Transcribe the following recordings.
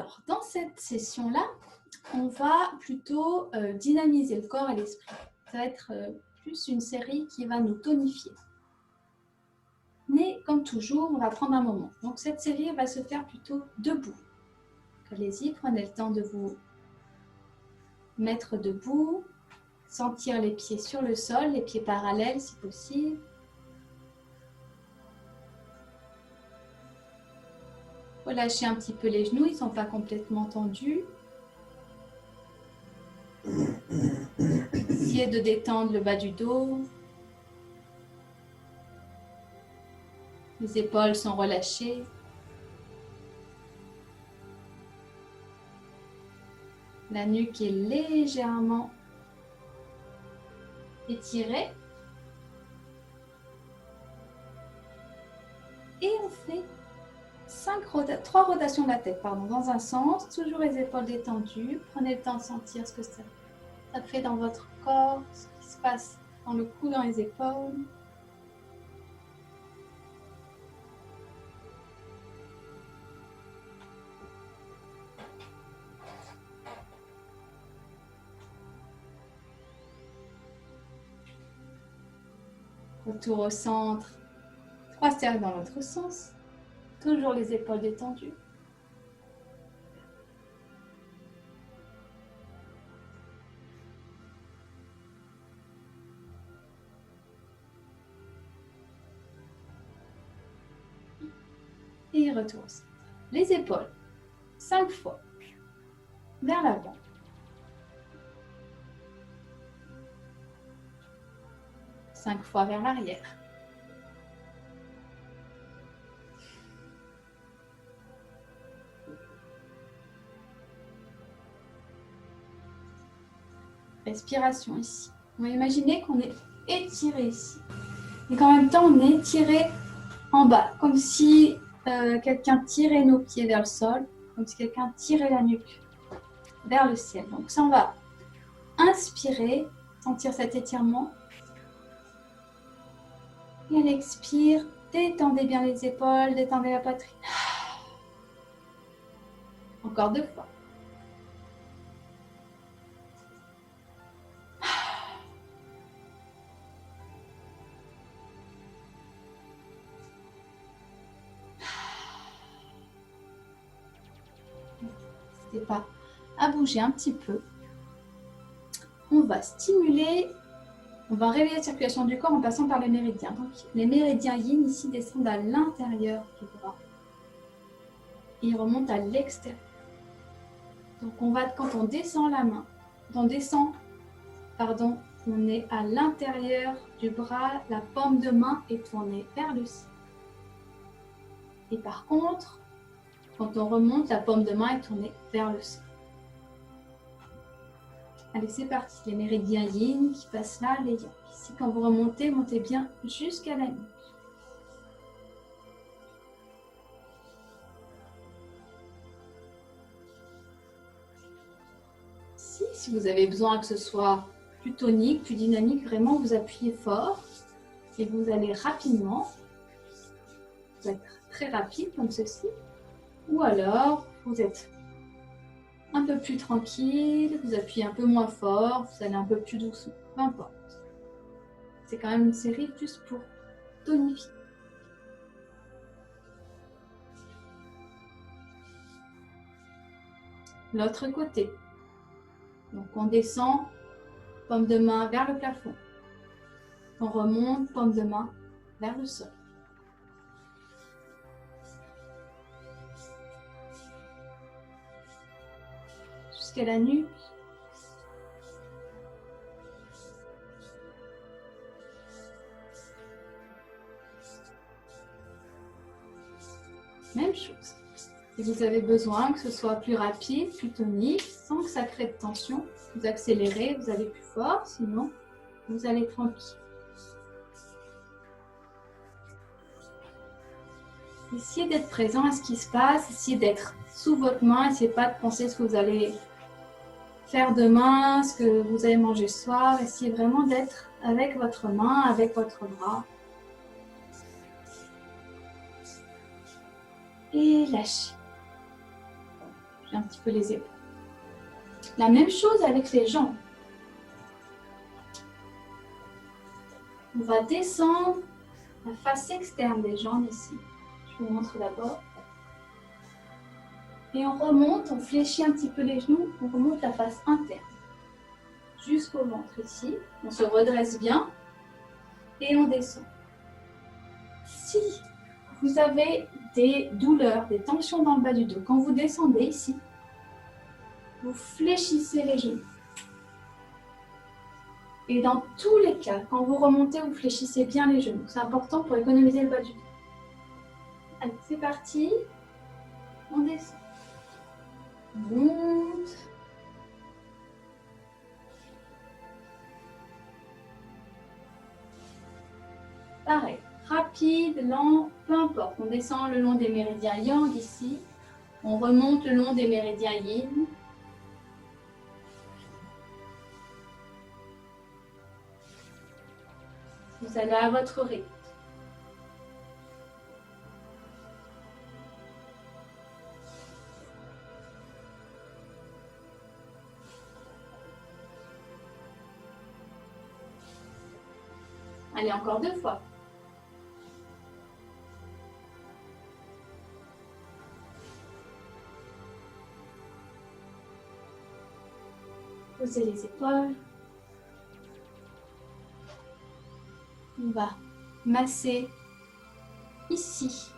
Alors, dans cette session-là, on va plutôt dynamiser le corps et l'esprit. Ça va être plus une série qui va nous tonifier. Mais comme toujours, on va prendre un moment. Donc cette série va se faire plutôt debout. Allez-y, prenez le temps de vous mettre debout, sentir les pieds sur le sol, les pieds parallèles si possible. Relâchez un petit peu les genoux, ils ne sont pas complètement tendus. Essayez de détendre le bas du dos. Les épaules sont relâchées. La nuque est légèrement étirée. Et on fait 3 rotations de la tête, dans un sens, toujours les épaules détendues. Prenez le temps de sentir ce que ça fait dans votre corps, ce qui se passe dans le cou, dans les épaules. Retour au centre, 3 cercles dans l'autre sens. Toujours les épaules détendues. Et retour au centre. Les épaules, 5 fois vers l'avant. Cinq fois vers l'arrière. Respiration ici. On va imaginer qu'on est étiré ici. Et qu'en même temps, on est étiré en bas. Comme si quelqu'un tirait nos pieds vers le sol. Comme si quelqu'un tirait la nuque vers le ciel. Donc ça, on va inspirer, sentir cet étirement. Et à l'expire, détendez bien les épaules, détendez la poitrine. Encore 2 fois. N'hésitez pas à bouger un petit peu. On va stimuler, on va réveiller la circulation du corps en passant par les méridiens. Donc les méridiens yin ici descendent à l'intérieur du bras. Et ils remontent à l'extérieur. Donc quand on descend la main, on est à l'intérieur du bras, la paume de main est tournée vers le ciel. Et par contre, quand on remonte, la paume de main est tournée vers le sol. Allez, c'est parti. Les méridiens yin qui passent là, les yang. Ici, quand vous remontez, montez bien jusqu'à la nuque. Si vous avez besoin que ce soit plus tonique, plus dynamique, vraiment vous appuyez fort et vous allez rapidement. Vous êtes très rapide comme ceci. Ou alors, vous êtes un peu plus tranquille, vous appuyez un peu moins fort, vous allez un peu plus doucement, peu importe. C'est quand même une série plus pour tonifier. L'autre côté. Donc on descend, paume de main vers le plafond. On remonte, paume de main vers le sol. Jusqu'à la nuque. Même chose. Si vous avez besoin que ce soit plus rapide, plus tonique, sans que ça crée de tension, vous accélérez, vous allez plus fort, sinon vous allez tranquille. Essayez d'être présent à ce qui se passe, essayez d'être sous votre main, essayez pas de penser ce que vous allez faire demain, ce que vous allez manger ce soir, essayez vraiment d'être avec votre main, avec votre bras. Et lâchez. J'ai un petit peu les épaules. La même chose avec les jambes. On va descendre la face externe des jambes ici. Je vous montre d'abord. Et on remonte, on fléchit un petit peu les genoux, on remonte la face interne. Jusqu'au ventre ici. On se redresse bien et on descend. Si vous avez des douleurs, des tensions dans le bas du dos, quand vous descendez ici, vous fléchissez les genoux. Et dans tous les cas, quand vous remontez, vous fléchissez bien les genoux. C'est important pour économiser le bas du dos. Allez, c'est parti. On descend. On monte. Pareil, rapide, lent, peu importe. On descend le long des méridiens yang ici. On remonte le long des méridiens yin. Vous allez à votre rythme. Allez, encore 2 fois. Posez les épaules. On va masser ici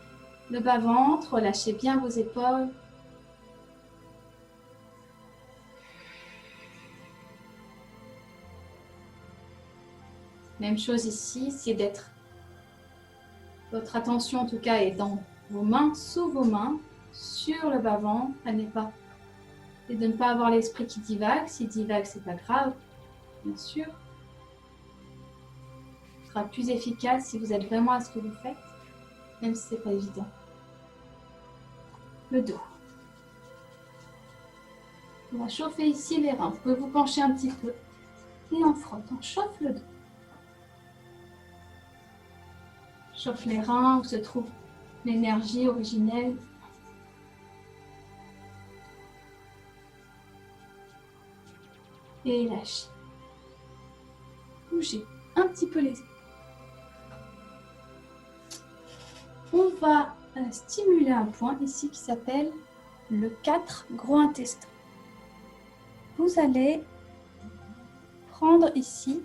le bas-ventre. Relâchez bien vos épaules. Même chose ici, c'est d'être... Votre attention en tout cas est dans vos mains, sous vos mains, sur le bas-ventre. Elle n'est pas... Et de ne pas avoir l'esprit qui divague. S'il divague, c'est pas grave, bien sûr. Ce sera plus efficace si vous êtes vraiment à ce que vous faites, même si c'est pas évident. Le dos. On va chauffer ici les reins. Vous pouvez vous pencher un petit peu. Et on frotte, on chauffe le dos. Chauffe les reins où se trouve l'énergie originelle. Et lâchez. Bougez un petit peu les épaules. On va stimuler un point ici qui s'appelle le 4 gros intestin. Vous allez prendre ici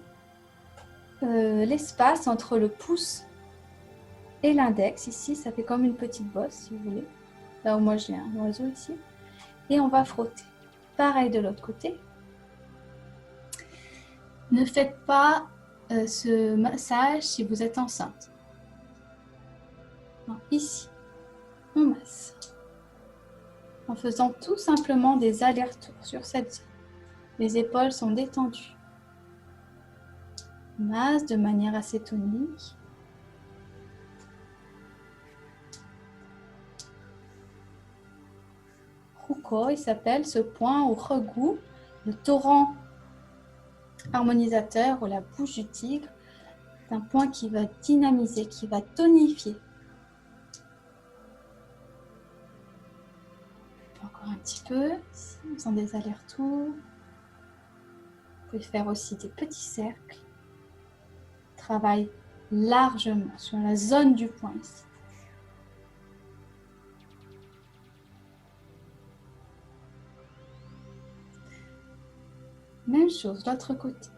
l'espace entre le pouce et l'index. Ici, ça fait comme une petite bosse, si vous voulez. Là où moi j'ai un oiseau ici. Et on va frotter. Pareil de l'autre côté. Ne faites pas ce massage si vous êtes enceinte. Non, ici, on masse. En faisant tout simplement des allers-retours sur cette zone. Les épaules sont détendues. On masse de manière assez tonique. Ruko, il s'appelle ce point au regou, le torrent harmonisateur ou la bouche du tigre. C'est un point qui va dynamiser, qui va tonifier. Encore un petit peu, ici, en faisant des allers-retours. Vous pouvez faire aussi des petits cercles. Travaille largement sur la zone du point ici. Même chose, l'autre côté.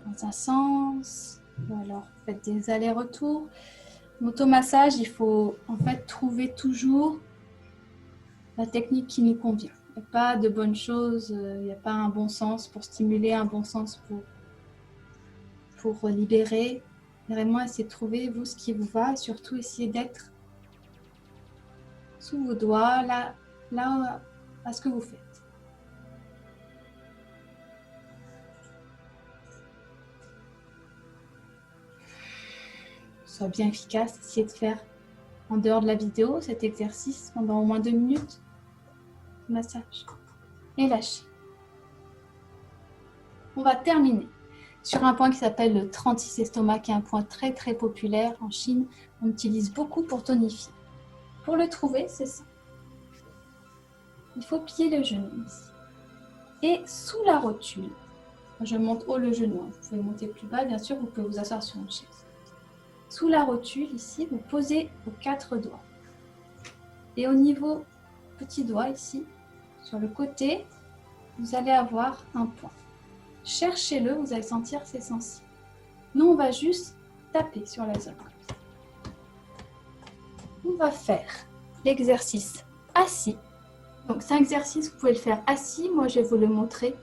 Dans un sens, ou alors faites des allers-retours. L'automassage, il faut en fait trouver toujours la technique qui nous convient. Il n'y a pas de bonne chose, il n'y a pas un bon sens pour stimuler, un bon sens pour libérer. Vraiment, essayez de trouver vous ce qui vous va et surtout essayez d'être sous vos doigts, là à ce que vous faites. Soit bien efficace, essayez de faire en dehors de la vidéo cet exercice pendant au moins 2 minutes. Massage. Et lâchez. On va terminer sur un point qui s'appelle le 36 estomac, qui est un point très très populaire en Chine. On l'utilise beaucoup pour tonifier. Pour le trouver, c'est ça. il faut plier le genou ici. Et sous la rotule, je monte haut le genou, vous pouvez monter plus bas, bien sûr, vous pouvez vous asseoir sur une chaise. Sous la rotule, ici, vous posez vos 4 doigts. Et au niveau petit doigt, ici, sur le côté, vous allez avoir un point. Cherchez-le, vous allez sentir c'est sensible. Nous, on va juste taper sur la zone. On va faire l'exercice assis. Donc, c'est un exercice, vous pouvez le faire assis. Moi, je vais vous le montrer.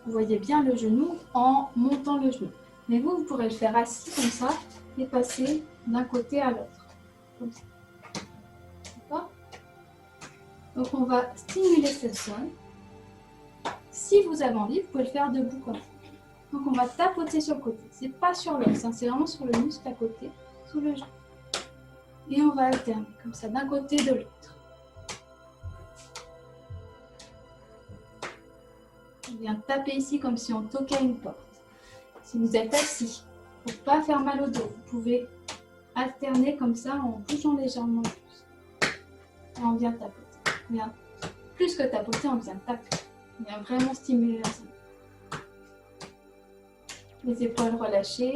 Vous voyez bien le genou en montant le genou. Mais vous pourrez le faire assis comme ça et passer d'un côté à l'autre. Comme ça. D'accord ? Donc, on va stimuler cette zone. Si vous avez envie, vous pouvez le faire debout comme ça. Donc, on va tapoter sur le côté. Ce n'est pas sur l'os, hein, c'est vraiment sur le muscle à côté, sous le genou. Et on va alterner comme ça, d'un côté de l'autre. On vient taper ici comme si on toquait une porte. Si vous êtes assis, pour ne pas faire mal au dos, vous pouvez alterner comme ça en bougeant légèrement le pouce. Et on vient tapoter. Bien. Plus que tapoter, on vient taper. On vient vraiment stimuler la zone. Les épaules relâchées.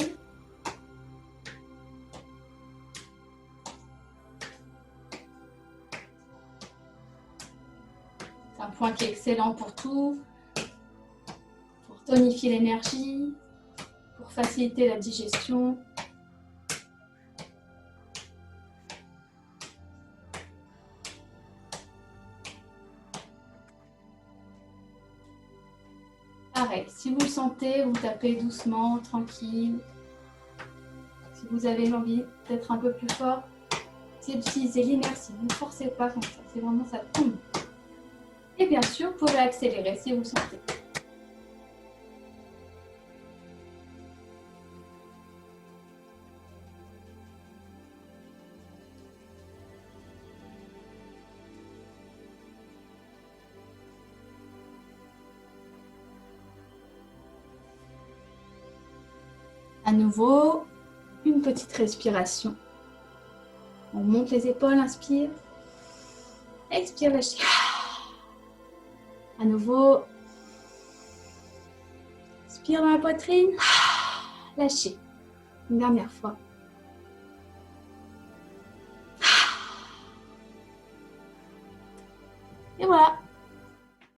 C'est un point qui est excellent pour tout. Pour tonifier l'énergie, pour faciliter la digestion. Pareil, si vous le sentez, vous tapez doucement, tranquille. Si vous avez envie d'être un peu plus fort, c'est d'utiliser l'inertie. Ne forcez pas comme ça, c'est vraiment ça tombe. Et bien sûr, vous pouvez accélérer si vous le sentez. À nouveau, une petite respiration. On monte les épaules, inspire. Expire, lâchez. À nouveau. Inspire dans la poitrine. Lâchez. Une dernière fois.